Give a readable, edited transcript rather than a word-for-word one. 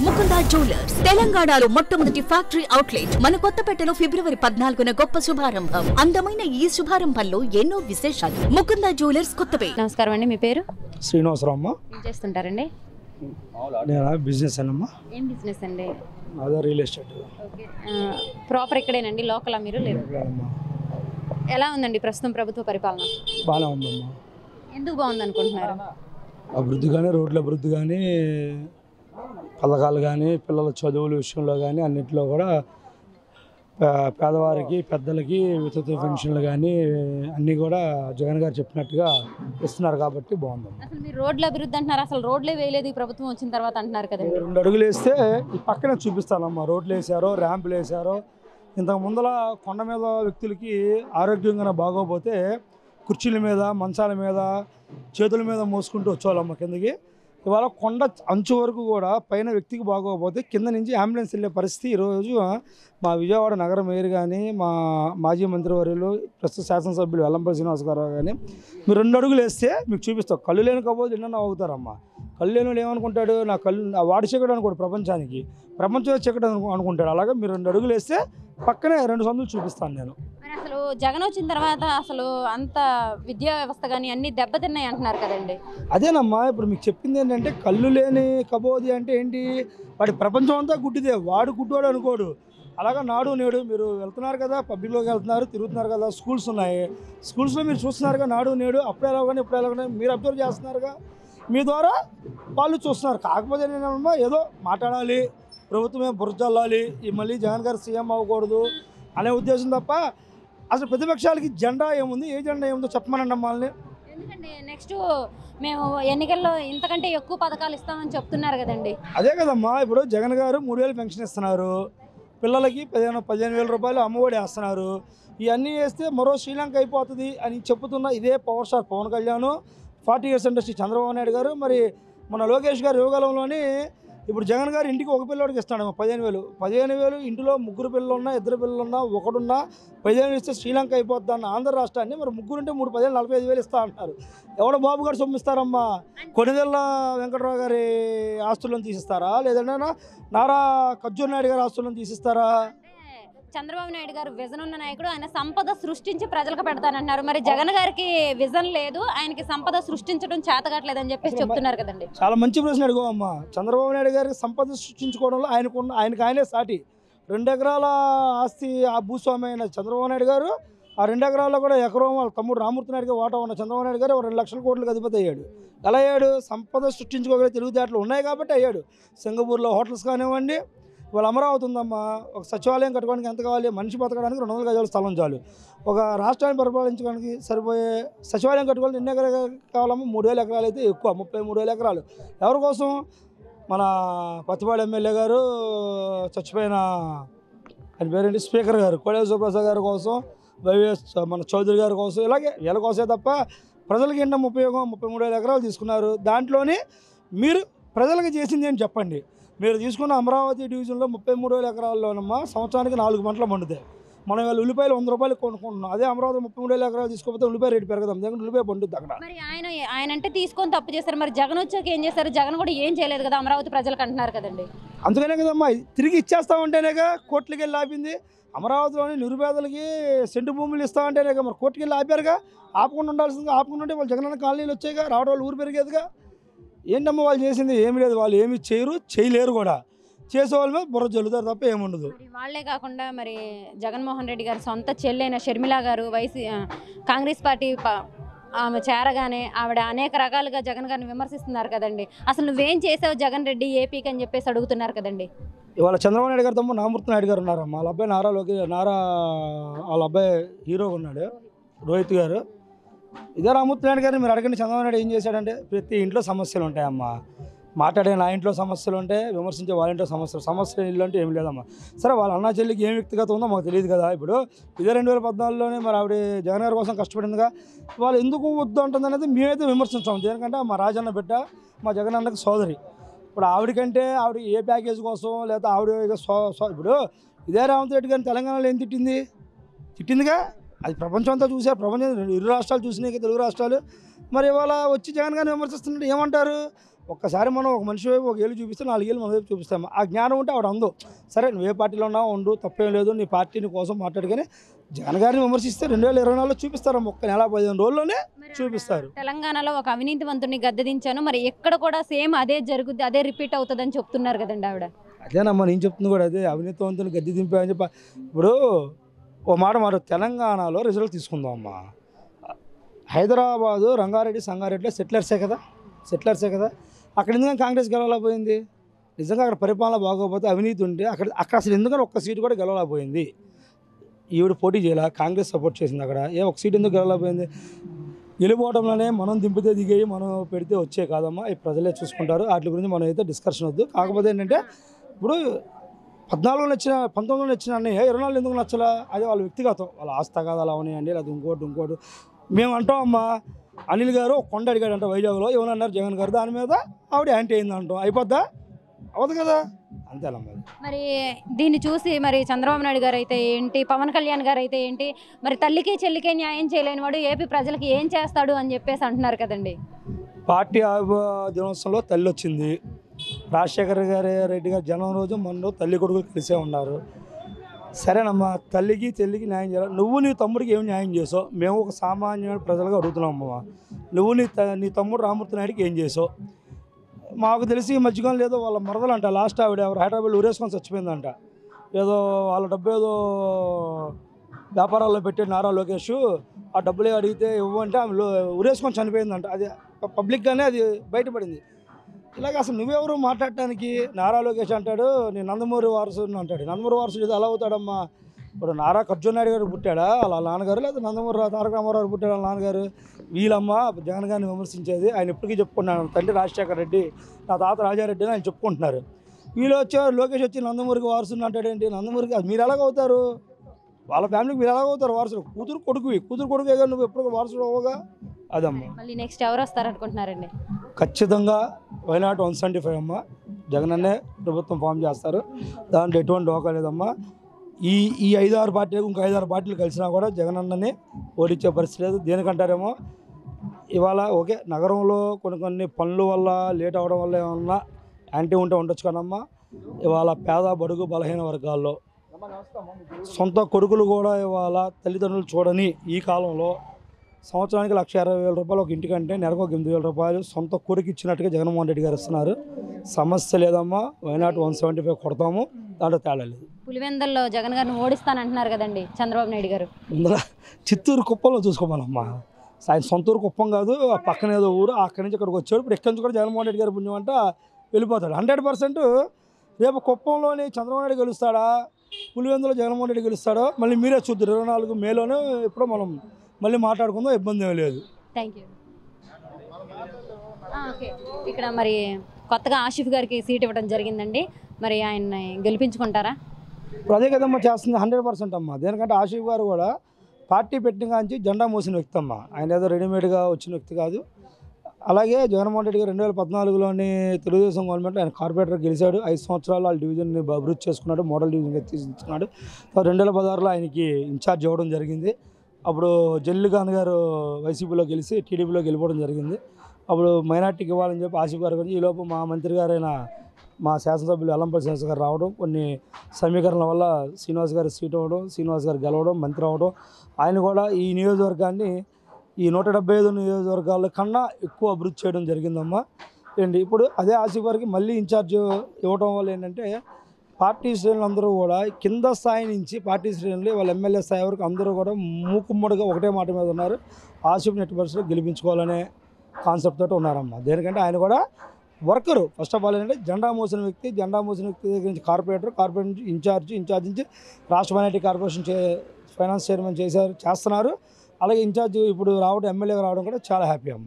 Mukunda jewellers తెలంగాణలో మొట్టమొదటి factory outlet మన కొత్తపేటలో ఫిబ్రవరి 14న గొప్ప శుభారంభం. అందమైన ఈ శుభారంభంలో ఎన్నో విశేషాలు. ముకుందా జ్యువెలర్స్ కొత్తపేట. నమస్కారం అండి, మీ పేరు? శ్రీనివాసరావు. ఏం చేస్తుంటారండి? నేను బిజినెస్ అన్నమ్మా. ఏం బిజినెస్ అండి? అదే రియల్ ఎస్టేట్. ఓకే, ప్రాపర్ ఇక్కడేనండి, లోకలా మీరు? లేదు. ఎలా ఉందండి ప్రస్తుతం ప్రభుత్వ పరిపాలన? బాగానే ఉందమ్మా. ఎందుకు బాగుంది అనుకుంటున్నారు? అభివృద్ధి కానీ, రోడ్ల అభివృద్ధి కానీ, పథకాలు కానీ, పిల్లల చదువుల విషయంలో కానీ అన్నింటిలో కూడా పేదవారికి, పెద్దలకి వితంతు పెన్షన్లు కానీ అన్నీ కూడా జగన్ గారు చెప్పినట్టుగా ఇస్తున్నారు కాబట్టి బాగుందమ్మా. అసలు మీరు రోడ్ల అభివృద్ధి అంటున్నారు, అసలు రోడ్లే వేయలేదు ఈ ప్రభుత్వం వచ్చిన తర్వాత అంటున్నారు కదండి. 2 అడుగులు వేస్తే ఈ పక్కనే చూపిస్తానమ్మా. రోడ్లు వేసారో, ర్యాంపులు వేసారో. ఇంతకు ముందల కొండ మీద వ్యక్తులకి ఆరోగ్యంగా బాగోపోతే కుర్చీల మీద, మంచాల మీద, చేతుల మీద మోసుకుంటూ వచ్చేవాళ్ళమ్మ కిందకి. ఇవాళ కొండ అంచు వరకు కూడా పైన వ్యక్తికి బాగోకపోతే కింద నుంచి అంబులెన్స్ వెళ్ళే పరిస్థితి ఈరోజు మా విజయవాడ నగర మేయర్ కానీ, మా మాజీ మంత్రివర్యులు, ప్రస్తుత శాసనసభ్యులు వెల్లంపల్లి శ్రీనివాస్ గారు కానీ మీరు 2 అడుగులు వేస్తే మీకు చూపిస్తాం. కళ్ళు లేని కపోతే ఎన్నో అవుతారమ్మా. కళ్ళు లేని ఏమనుకుంటాడు, నా కళ్ళు వాడి చీకటి అనుకోడు, ప్రపంచం చీకటి అనుకుంటాడు. అలాగే మీరు 2 అడుగులు వేస్తే పక్కనే 2 సందులు చూపిస్తాను నేను. మరి అసలు జగన్ వచ్చిన తర్వాత అసలు అంత విద్యా వ్యవస్థ కానీ అన్ని దెబ్బతిన్నాయి అంటున్నారు కదండి. అదేనమ్మా, ఇప్పుడు మీకు చెప్పింది ఏంటంటే కళ్ళు లేని కబోది అంటే ఏంటి, వాడి ప్రపంచం అంతా గుడ్డిదే, వాడు గుడ్డోడు అనుకోడు. అలాగా నాడు నేడు మీరు వెళ్తున్నారు కదా, పబ్లిక్లోకి వెళ్తున్నారు, తిరుగుతున్నారు కదా, స్కూల్స్ ఉన్నాయి, స్కూల్స్లో మీరు చూస్తున్నారుగా నాడు నేడు. అప్పుడు ఎలాగని ఇప్పుడు ఎలాగని మీరు అబ్జర్వ్ చేస్తున్నారుగా, మీ ద్వారా వాళ్ళు చూస్తున్నారు. కాకపోతే నేనమ్మా ఏదో మాట్లాడాలి, ప్రభుత్వమే బుర్రజల్లాలి, ఈ మళ్ళీ జగన్ గారు సీఎం అవ్వకూడదు అనే ఉద్దేశం తప్ప అసలు ప్రతిపక్షాలకి జెండా ఏముంది, ఏ జెండా ఏముందో చెప్పమనండి అమ్మాలని. ఎందుకంటే నెక్స్ట్ మేము ఎన్నికల్లో ఇంతకంటే ఎక్కువ పథకాలు ఇస్తామని చెప్తున్నారు కదండి. అదే కదమ్మా, ఇప్పుడు జగన్ గారు 3000 పెన్షన్ ఇస్తున్నారు, పిల్లలకి 15,000 రూపాయలు అమ్మఒడి వేస్తున్నారు. ఇవన్నీ వేస్తే మరో శ్రీలంక అయిపోతుంది అని చెప్తున్న ఇదే power star Pawan Kalyan, 40 years industry Chandrababu Naidu గారు, మరి మన లోకేష్ గారు యువకాలంలోని ఇప్పుడు జగన్ గారు ఇంటికి ఒక పిల్లవాడికి ఇస్తాడు 15,000 ఇంటిలో 3 పిల్లలు ఉన్నా, 2 పిల్లలు ఉన్నా, ఒకడున్నా 15,000 ఇస్తే శ్రీలంక అయిపోద్ది అన్న ఆంధ్ర రాష్ట్రాన్ని మరి 3 ఉంటే 3 10,000 45,000 ఇస్తా అంటారు. ఎవడో బాబు గారు సొమ్మిస్తారమ్మా? కొనిదెల్ల వెంకటరావు గారి ఆస్తులను తీసిస్తారా, లేదంటే నారా ఖర్జూర్ నాయుడు గారి ఆస్తులను తీసిస్తారా? చంద్రబాబు నాయుడు గారు విజన్ ఉన్న నాయకుడు, ఆయన సంపద సృష్టించి ప్రజలకు పెడతానంటున్నారు. మరి జగన్ గారికి విజన్ లేదు, ఆయనకి సంపద సృష్టించడం చేతగట్లేదు అని చెప్పేసి చెప్తున్నారు కదండి. చాలా మంచి ప్రశ్న అడుగువమ్మా. చంద్రబాబు నాయుడు గారికి సంపద సృష్టించుకోవడంలో ఆయనకు సాటి. 2 ఎకరాల ఆస్తి ఆ భూస్వామి అయిన చంద్రబాబు నాయుడు గారు ఆ 2 ఎకరాల్లో కూడా ఎకరం వాళ్ళ తమ్ముడు రామూర్తి నాయుడు గారు వాటా ఉన్న చంద్రబాబు నాయుడు గారు 2 లక్షల కోట్లకు అధిపతి అయ్యాడు. ఎలా అయ్యాడు? సంపద సృష్టించుకోగలిగే తెలివితేటలు ఉన్నాయి కాబట్టి అయ్యాడు. సింగపూర్లో హోటల్స్ కానివ్వండి, వాళ్ళ అమరావతి ఉందమ్మా, ఒక సచివాలయం కట్టుకోవడానికి ఎంత కావాలి? మనిషి బతకడానికి 200 గజాల స్థలం చాలు. ఒక రాష్ట్రాన్ని పరిపాలించడానికి సరిపోయే సచివాలయం కట్టుకోవాలని ఎన్ని ఎకరాలు కావాలమ్మా? 3,000 ఎకరాలు అయితే ఎక్కువ, 33,000 ఎకరాలు. ఎవరి కోసం? మన పత్తిపాడు ఎమ్మెల్యే గారు, చచ్చిపోయిన ఆయన పేరేంటి, స్పీకర్ గారు కోడెల శివప్రసాద్ గారి కోసం, వైఎస్ మన చౌదరి గారి కోసం, ఇలాగే వీళ్ళ కోసమే తప్ప ప్రజలకి ఏంటో ఉపయోగం? 33,000 ఎకరాలు తీసుకున్నారు. దాంట్లోనే మీరు ప్రజలకు చేసింది అని చెప్పండి. మీరు తీసుకున్న అమరావతి డివిజన్లో 33,000 ఎకరాల్లోనమ్మా సంవత్సరానికి 4 పంటలు పండుతాయి. మనం వీళ్ళు ఉల్లిపాయలు 100 రూపాయలు కొనుక్కుంటున్నాం. అదే అమరావతి 33,000 ఎకరాలు తీసుకోకపోతే ఉల్లిపాయ రేటు పెరగదాం, ఎందుకంటే ఉల్లిపాయ పండుద్ది అక్కడ. మరి ఆయన అంటే తీసుకొని తప్పు చేస్తారు, మరి జగన్ వచ్చాక ఏం చేస్తారు? జగన్ కూడా ఏం చేయలేదు కదా అమరావతి ప్రజలకు అంటున్నారు కదండి. అందుకనే కదమ్మా తిరిగి ఇచ్చేస్తామంటేనేగా కోర్టుకి వెళ్ళి ఆపింది. అమరావతిలోని నిరుపేదలకి సెంటు భూములు ఇస్తామంటేనేగా మరి కోర్టుకి వెళ్ళి ఆపారుగా. ఆపకుండా ఉండాల్సిందిగా, ఆపకుండా ఉంటే వాళ్ళు జగనన్న కాలనీలు వచ్చాయిగా, రావడం వాళ్ళు ఊరు పెరిగేదిగా. ఏంటమ్మా వాళ్ళు చేసింది? ఏమి లేదు, వాళ్ళు ఏమి చేయలేరు కూడా. చేసేవాళ్ళ మీద బుర్ర జల్లుతారు తప్ప ఏముండదు. వాళ్లే కాకుండా మరి జగన్మోహన్ రెడ్డి గారు సొంత చెల్లైన షర్మిల గారు కాంగ్రెస్ పార్టీ ఆమె చేరగానే ఆవిడ అనేక రకాలుగా జగన్ గారిని విమర్శిస్తున్నారు కదండి. అసలు నువ్వేం చేసావు జగన్ రెడ్డి ఏపీకి అని చెప్పేసి అడుగుతున్నారు కదండి. ఇవాళ చంద్రబాబు నాయుడు గారు తమ్ముడు రామూర్తి నాయుడు గారు ఉన్నారమ్మా. వాళ్ళ అబ్బాయి వాళ్ళ అబ్బాయి హీరోగా ఉన్నాడు, రోహిత్ గారు. ఇదే రామూర్తి నాయుడు గారిని మీరు అడగండి, చంద్రబాబు నాయుడు ఏం చేశాడంటే ప్రతి ఇంట్లో సమస్యలు ఉంటాయమ్మా. మాట్లాడే నా ఇంట్లో సమస్యలు ఉంటాయి, విమర్శించే వాళ్ళ ఇంట్లో సమస్యలు ఇల్లు అంటే ఏం లేదమ్మా. సరే వాళ్ళ అన్నా చెల్లికి ఏం వ్యక్తిగత ఉందో మాకు తెలియదు కదా. ఇప్పుడు ఇదే 2014లోనే మరి ఆవిడ జగన్ గారి కోసం కష్టపడిందిగా. వాళ్ళు ఎందుకు వద్దు అంటుంది అనేది మేమైతే విమర్శించాము. దేనికంటే మా రాజన్న బిడ్డ, మా జగన్ అన్నకి సోదరి. ఇప్పుడు ఆవిడకంటే ఆవిడ ఏ ప్యాకేజ్ కోసం, లేదా ఆవిడ ఇప్పుడు ఇదే రేవంత్ రెడ్డి గారిని తెలంగాణలో ఏం తిట్టిందిగా. అది ప్రపంచం అంతా చూసారు, ప్రపంచం 2 రాష్ట్రాలు చూసినాయి, తెలుగు రాష్ట్రాలు. మరి ఇవాళ వచ్చి జగన్ గారిని విమర్శిస్తున్నట్టు ఏమంటారు? ఒక్కసారి మనం ఒక మనిషి వైపు ఒక ఏళ్ళు చూపిస్తే 4 ఏళ్ళు మన వైపు చూపిస్తాం. ఆ జ్ఞానం ఉంటే ఆవిడ అందో సరే నువ్వు ఏ పార్టీలో ఉన్నావు ఉండు తప్పేం లేదు నీ పార్టీని కోసం మాట్లాడుకొని జగన్ గారిని విమర్శిస్తే 2024లో చూపిస్తారు. ఒక్క నెల 15 రోజుల్లోనే చూపిస్తారు. తెలంగాణలో ఒక అవినీతివంతుడిని గద్దెదించాను, మరి ఎక్కడ కూడా సేమ్ అదే జరుగుద్ది, అదే రిపీట్ అవుతుందని చెప్తున్నారు కదండి ఆవిడ. అదేనమ్మా నేను చెప్తుంది కూడా అదే, అవినీతివంతుని గద్దె దింపామని చెప్పి. ఇప్పుడు ఓ మాట తెలంగాణలో రిజల్ట్ తీసుకుందాం అమ్మా. హైదరాబాదు రంగారెడ్డి సంగారెడ్డిలో సెటిలర్సే కదా అక్కడ ఎందుకని కాంగ్రెస్ గెలవలేకపోయింది? నిజంగా అక్కడ పరిపాలన బాగోకపోతే అవినీతి ఉంటే అక్కడ అసలు ఎందుకని ఒక్క సీటు కూడా గెలవలేకపోయింది? ఈవిడ పోటీ చేయాల, కాంగ్రెస్ సపోర్ట్ చేసింది అక్కడ, ఒక సీట్ ఎందుకు గెలవలేకపోయింది? గెలిపోవడంలోనే మనం దింపితే దిగేయి మనం పెడితే వచ్చే కాదమ్మా, ఈ ప్రజలే చూసుకుంటారు. వాటి గురించి మనం అయితే డిస్కషన్ వద్దు. కాకపోతే ఏంటంటే ఇప్పుడు 14లో నచ్చిన 19లో నచ్చిన అన్నయ్య 24 ఎందుకు నచ్చలా? అదే వాళ్ళ వ్యక్తిగతం, వాళ్ళ ఆస్తి కాదు అలా అవనివ్వండి, లేదా ఇంకోటి మేము అంటాం అమ్మా. అనిల్ గారు ఒక కొండ అడిగాడంట వైజాగ్లో, ఏమన్నారు జగన్ గారు, దాని మీద ఆవిడ యాంటీ అయింది అంటాం. అయిపోద్దా? అవ్వదు కదా, అంతేనమ్మా. మరి దీన్ని చూసి మరి చంద్రబాబు నాయుడు గారు అయితే ఏంటి, పవన్ కళ్యాణ్ గారు అయితే ఏంటి, మరి తల్లికి చెల్లికి న్యాయం చేయలేని వాడు ఏపీ ప్రజలకి ఏం చేస్తాడు అని చెప్పేసి అంటున్నారు కదండి. పార్టీ దినోత్సవంలో తల్లి వచ్చింది. రాజశేఖర్ రెడ్డి గారు జనం రోజు మొన్న తల్లి కొడుకులు కలిసే ఉన్నారు. సరేనమ్మా, తల్లికి చెల్లికి న్యాయం చేయాలి. నువ్వు నీ తమ్ముడికి ఏం న్యాయం చేసావు? మేము ఒక సామాన్యమైన ప్రజలుగా అడుగుతున్నాం అమ్మా. నువ్వు నీ తమ్ముడు రామూర్తి నాయుడికి ఏం చేసావు? మాకు తెలిసి ఈ మధ్యకాలం లేదో వాళ్ళ మరదలంట లాస్ట్ ఆవిడ ఎవరు హైదరాబాద్ ఊరేసుకొని చచ్చిపోయిందంట. ఏదో వాళ్ళ డబ్బు ఏదో వ్యాపారాల్లో పెట్టి నారా లోకేష్ ఆ డబ్బులే అడిగితే ఇవ్వంటే ఆమె ఊరేసుకొని చనిపోయిందంట. అది పబ్లిక్గానే అది బయటపడింది. ఇలాగ అసలు నువ్వెవరు మాట్లాడటానికి? నారా లోకేష్ అంటాడు నేను నందమూరి వారసుని అంటాడు. నందమూరి వారసుడు ఇది ఎలా అవుతాడమ్మా? ఇప్పుడు నారా అర్జున్ గారు పుట్టాడా వాళ్ళ నాన్నగారు, లేదా నందమూరి తారక రామారావు పుట్టాడు వాళ్ళ నాన్నగారు? వీళ్ళమ్మ జగన్ గారిని విమర్శించేది. ఆయన ఇప్పటికీ చెప్పుకుంటున్నాను, తండ్రి రాజశేఖర రెడ్డి, నా తాత రాజారెడ్డి అని ఆయన చెప్పుకుంటున్నారు. వీళ్ళు వచ్చారు, లోకేష్ వచ్చి నందమూరికి వారసుని అంటాడేంటి? నందమూరికి మీరు ఎలాగవుతారు? వాళ్ళ ఫ్యామిలీకి మీరు ఎలాగవుతారు వారసుడు? కూతురు కొడుకువే కానీ నువ్వు ఎప్పుడు వారసుడు అవ్వగా. అదమ్మా. మళ్ళీ నెక్స్ట్ ఎవరు వస్తారనుకుంటున్నారండి? ఖచ్చితంగా వైనాట్ 175 అమ్మ జగన్ అన్నే ప్రభుత్వం ఫామ్ చేస్తారు. దాంట్లో ఎటువంటి డోకా లేదమ్మా. ఈ 5-6 పార్టీలకు ఇంకా 5-6 పార్టీలు కలిసినా కూడా జగన్ అన్నని ఓడించే పరిస్థితి లేదు. దేనికంటారేమో ఇవాళ ఓకే నగరంలో కొన్ని పనుల వల్ల లేట్ అవ్వడం వల్ల ఏమన్నా యాంటీ ఉంటే ఉండొచ్చు కదమ్మా. ఇవాళ పేద బడుగు బలహీన వర్గాల్లో సొంత కొడుకులు కూడా ఇవాళ తల్లిదండ్రులు చూడని ఈ కాలంలో సంవత్సరానికి 1,60,000 రూపాయలు ఒక ఇంటికంటే నెలకు 8,000 రూపాయలు సొంత కొడుకు ఇచ్చినట్టుగా జగన్మోహన్ రెడ్డి గారు ఇస్తున్నారు. సమస్య లేదమ్మా, వైనాట్ 175 కొడతాము, దాంట్లో తేడా లేదు. పులివెందల్లో జగన్ గారిని ఓడిస్తానంటున్నారు కదండి చంద్రబాబు నాయుడు గారు. ముందుగా చిత్తూరు కుప్పంలో చూసుకోమనమ్మా. ఆయన సొంత ఊరు కుప్పం కాదు, ఆ పక్కన ఏదో ఊరు, అక్కడి నుంచి ఇక్కడికి వచ్చాడు. ఇప్పుడు ఎక్కడి నుంచి కూడా జగన్మోహన్ రెడ్డి గారి పుణ్యం అంట వెళ్ళిపోతాడు 100%. రేపు కుప్పంలోని చంద్రబాబు నాయుడు గెలుస్తాడా, పులివెందులో జగన్మోహన్ రెడ్డి గెలుస్తాడో మళ్ళీ మీరే చూద్దరు. 24 మేలోనే ఇప్పుడు మనం మళ్ళీ మాట్లాడుకుందాం, ఇబ్బంది ఏమీ లేదు. Thank you. ఓకే, ఇక్కడ మరి కొత్తగా ఆసిఫ్ గారికి సీట్ ఇవ్వడం జరిగిందండి, మరి ఆయన్ని గెలిపించుకుంటారా? ఇప్పుడు అదే కదమ్మా చేస్తుంది 100% అమ్మా. దేనికంటే ఆసిఫ్ గారు కూడా పార్టీ పెట్టిన కాంచి జెండా మోసిన వ్యక్తి అమ్మ. ఆయన ఏదో రెడీమేడ్గా వచ్చిన వ్యక్తి కాదు. అలాగే జగన్మోహన్ రెడ్డి గారు 2014లోని తెలుగుదేశం గవర్నమెంట్లో ఆయన కార్పొరేటర్ గెలిచాడు. 5 సంవత్సరాలు వాళ్ళ డివిజన్ని అభివృద్ధి చేసుకున్నాడు, మోడల్ డివిజన్గా తీసుకున్నాడు. 2016లో ఆయనకి ఇన్ఛార్జ్ ఇవ్వడం జరిగింది. అప్పుడు జల్లు ఖాన్ గారు వైసీపీలో గెలిచి టీడీపీలో గెలిపోవడం జరిగింది. అప్పుడు మైనార్టీకి ఇవ్వాలని చెప్పి ఆసిఫ్ గారు గురించి ఈలోపు మా మంత్రి గారైన మా శాసనసభ్యులు అల్లంపల్లి శ్రీనివాస్ గారు రావడం, కొన్ని సమీకరణల వల్ల శ్రీనివాస్ గారు సీట్ అవ్వడం, శ్రీనివాస్ గారు గెలవడం, మంత్రి అవ్వడం. ఆయన కూడా ఈ నియోజకవర్గాన్ని ఈ 175 నియోజకవర్గాల కన్నా ఎక్కువ అభివృద్ధి చేయడం జరిగిందమ్మా. ఏంటి ఇప్పుడు అదే ఆసిఫ్ గారికి మళ్ళీ ఇన్ఛార్జ్ ఇవ్వడం వల్ల ఏంటంటే పార్టీ శ్రేణులు అందరూ కూడా కింద స్థాయి నుంచి పార్టీ శ్రేణులు వాళ్ళ ఎమ్మెల్యే స్థాయి వరకు అందరూ కూడా మూకుమ్మడిగా ఒకటే మాట మీద ఉన్నారు. ఆసిఫ్ నెట్ పరిస్థితిలో గెలిపించుకోవాలనే కాన్సెప్ట్ తోటి ఉన్నారమ్మా. దేనికంటే ఆయన కూడా వర్కరు. ఫస్ట్ ఆఫ్ ఆల్ ఏంటంటే జెండా మోసిన వ్యక్తి దగ్గర నుంచి కార్పొరేటర్ నుంచి ఇన్ఛార్జ్ నుంచి రాష్ట్ర మైనార్టీ కార్పొరేషన్ ఫైనాన్స్ చైర్మన్ చేస్తున్నారు. అలాగే ఇన్ఛార్జ్ ఇప్పుడు రావడం, ఎమ్మెల్యేగా రావడం కూడా చాలా హ్యాపీ అమ్మ.